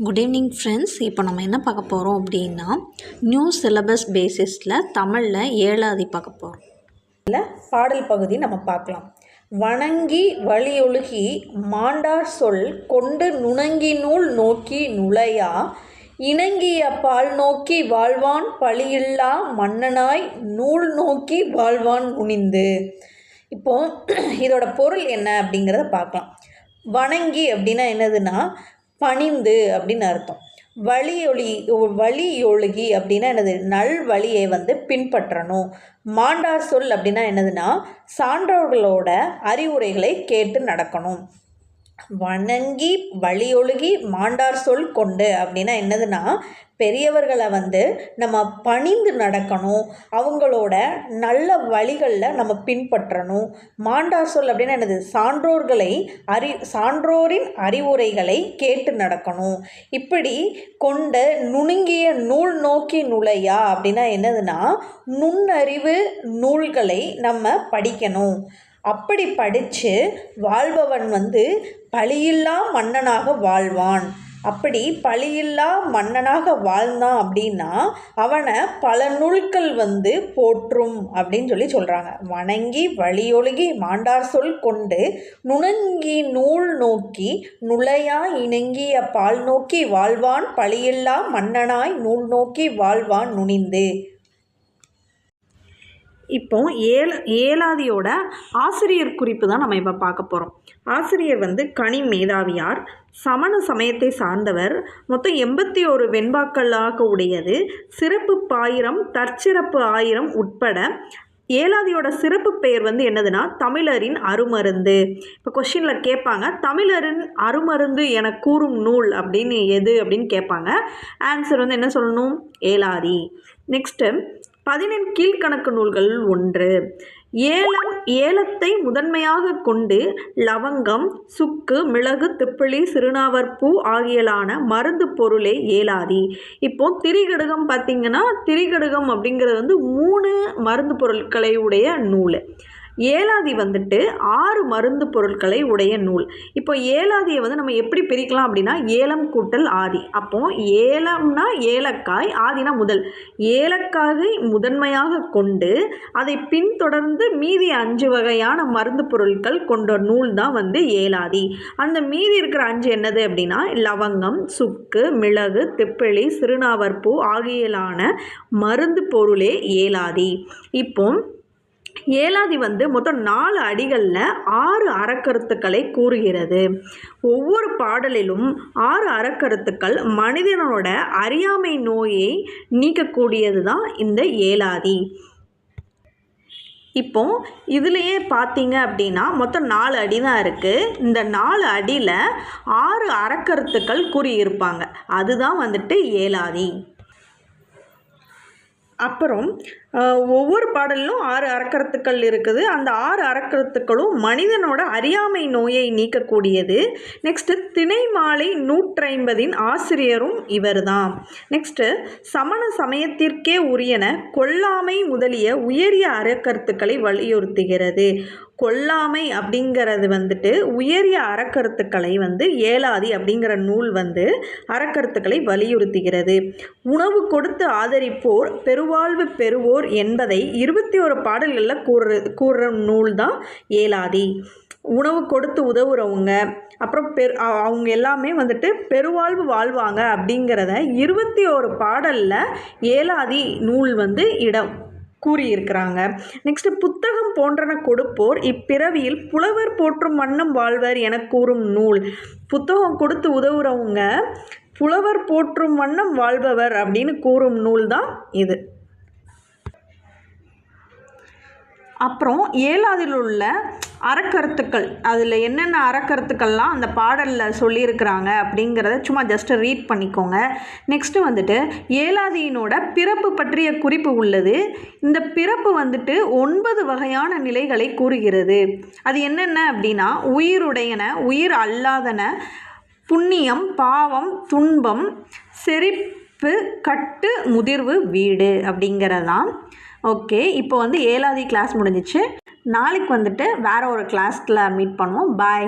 Good evening friends. இப்போ நம்ம என்ன பார்க்க போகிறோம் அப்படின்னா நியூ சிலபஸ் பேசிஸில் தமிழில் 7வது பார்க்க போகிறோம். பாடல் பகுதி நம்ம பார்க்கலாம். வணங்கி வழியொழுகி மாண்டார் சொல் கொண்டு நுணங்கி நூல் நோக்கி நுழையா இணங்கிய பால் நோக்கி வாழ்வான் பழியில்லா மன்னனாய் நூல் நோக்கி வாழ்வான் முனிந்து. இப்போ இதோட பொருள் என்ன அப்படிங்கிறத பார்க்கலாம். வணங்கி அப்படின்னா என்னதுன்னா பணிந்து அப்படின்னு அர்த்தம். வழியொழுகி அப்படின்னா என்னது, நல் வழியை பின்பற்றணும். மாண்டார் சொல் அப்படின்னா என்னதுன்னா சான்றோர்களோட அறிவுரைகளை கேட்டு நடக்கணும். வணங்கி வழியொழுகி மாண்டார் சொல் கொண்டு அப்படின்னா என்னதுன்னா பெரியவர்களை நம்ம பணிந்து நடக்கணும், அவங்களோட நல்ல வழிகளில் நம்ம பின்பற்றணும். மாண்டார் சொல் அப்படின்னா என்னது, சான்றோரின் அறிவுரைகளை கேட்டு நடக்கணும். இப்படி கொண்டு நுணுங்கிய நூல் நோக்கி நுழையா அப்படின்னா என்னதுன்னா நுண்ணறிவு நூல்களை நம்ம படிக்கணும். அப்படி படித்து வாழ்பவன் பழியில்லா மன்னனாக வாழ்வான். அப்படி பழியில்லா மன்னனாக வாழ்ந்தான் அப்படின்னா அவனை பல நூல்கள் போற்றும் அப்படின்னு சொல்கிறாங்க. வணங்கி வழியொழுகி மாண்டார் சொல் கொண்டு நுணங்கி நூல் நோக்கி நுழையா இணங்கிய பால் நோக்கி வாழ்வான் பழியில்லா மன்னனாய் நூல் நோக்கி வாழ்வான் நுனிந்து. இப்போ ஏலாதியோட ஆசிரியர் குறிப்பு தான் நம்ம இப்போ பார்க்க போகிறோம். ஆசிரியர் கனி மேதாவியார், சமண சமயத்தை சார்ந்தவர், மொத்தம் 81 வெண்பாக்களாக உடையது, சிறப்பு 1000 தற்சிறப்பு 1000 உட்பட. ஏலாதியோட சிறப்பு பெயர் என்னதுன்னா தமிழரின் அருமருந்து. இப்போ கொஸ்டினில் கேட்பாங்க, தமிழரின் அருமருந்து என கூறும் நூல் அப்படின்னு எது அப்படின்னு கேட்பாங்க. ஆன்சர் என்ன சொல்லணும், ஏலாதி. நெக்ஸ்ட்டு 14 கீழ்கணக்கு நூல்கள் ஒன்று. ஏலத்தை முதன்மையாக கொண்டு லவங்கம், சுக்கு, மிளகு, திப்பிலி, சிறுநாவற்பூ ஆகியலான மருந்து பொருளே ஏலாதி. இப்போ திரிகடுகம் பார்த்திங்கன்னா, திரிகடுகம் அப்படிங்கிறது 3 மருந்து பொருட்களை உடைய நூல். ஏலாதி 6 மருந்து பொருட்களை உடைய நூல். இப்போ ஏலாதியை நம்ம எப்படி பிரிக்கலாம் அப்படின்னா ஏலம் கூட்டல் ஆதி. அப்போ ஏலம்னா ஏலக்காய், ஆதினா முதல். ஏலக்காயை முதன்மையாக கொண்டு அதை பின்தொடர்ந்து மீதி 5 வகையான மருந்து பொருட்கள் கொண்ட நூல் தான் ஏலாதி. அந்த மீதி இருக்கிற 5 என்னது அப்படின்னா லவங்கம், சுக்கு, மிளகு, திப்பிலி, சிறுநாவற்பூ ஆகியலான மருந்து பொருளே ஏலாதி. இப்போ ஏலாதி மொத்தம் 4 அடிகளில் 6 அறக்கருத்துக்களை கூறுகிறது. ஒவ்வொரு பாடலிலும் 6 அறக்கருத்துக்கள் மனிதனோட அறியாமை நோயை நீக்கக்கூடியது தான் இந்த ஏலாதி. இப்போ இதுலேயே பார்த்தீங்க அப்படின்னா மொத்தம் 4 அடி தான் இருக்குது. இந்த 4 அடியில் 6 அறக்கருத்துக்கள் கூறியிருப்பாங்க, அதுதான் ஏலாதி. அப்புறம் ஒவ்வொரு பாடலிலும் 6 அறக்கருத்துக்கள் இருக்குது. அந்த 6 அறக்கருத்துக்களும் மனிதனோட அறியாமை நோயை நீக்கக்கூடியது. நெக்ஸ்ட்டு திணைமாலை 150 ஆசிரியரும் இவர் தான். நெக்ஸ்ட்டு சமண சமயத்திற்கே உரியன கொல்லாமை முதலிய உயரிய அறக்கருத்துக்களை வலியுறுத்துகிறது. கொல்லாமை அப்படிங்கிறது உயரிய அறக்கருத்துக்களை ஏலாதி அப்படிங்கிற நூல் அறக்கருத்துக்களை வலியுறுத்துகிறது. உணவு கொடுத்து ஆதரிப்போர் பெருவாழ்வு பெறுவோர் என்பதை 21 பாடல்களில் கூறுற நூல் தான் ஏலாதி. உணவு கொடுத்து உதவுறவங்க, அப்புறம் அவங்க எல்லாமே பெருவாழ்வு வாழ்வாங்க அப்படிங்கிறத 21 பாடலில் ஏலாதி நூல் இடம் கூறியிருக்கிறாங்க. நெக்ஸ்ட்டு புத்தகம் போன்றன கொடுப்போர் இப்பிறவியில் புலவர் போற்றும் வண்ணம் வாழ்வர் என கூறும் நூல். புத்தகம் கொடுத்து உதவுறவங்க புலவர் போற்றும் வண்ணம் வாழ்பவர் அப்படின்னு கூறும் நூல் தான் இது. அப்புறம் ஏலாதில் உள்ள அறக்கருத்துக்கள், அதில் என்னென்ன அறக்கருத்துக்கள்லாம் அந்த பாடலில் சொல்லியிருக்கிறாங்க அப்படிங்கிறத சும்மா ஜஸ்ட்டு ரீட் பண்ணிக்கோங்க. நெக்ஸ்ட்டு ஏலாதியினோட பிறப்பு பற்றிய குறிப்பு உள்ளது. இந்த பிறப்பு 9 வகையான நிலைகளை கூறுகிறது. அது என்னென்ன அப்படின்னா உயிருடையன, உயிர் அல்லாதன, புண்ணியம், பாவம், துன்பம், செறிப்பு, கட்டு, முதிர்வு, வீடு அப்படிங்கிறதான். ஓகே, இப்போ ஏலாதி கிளாஸ் முடிஞ்சிச்சு. நாளைக்கு வேறு ஒரு கிளாஸில் மீட் பண்ணுவோம். பாய்.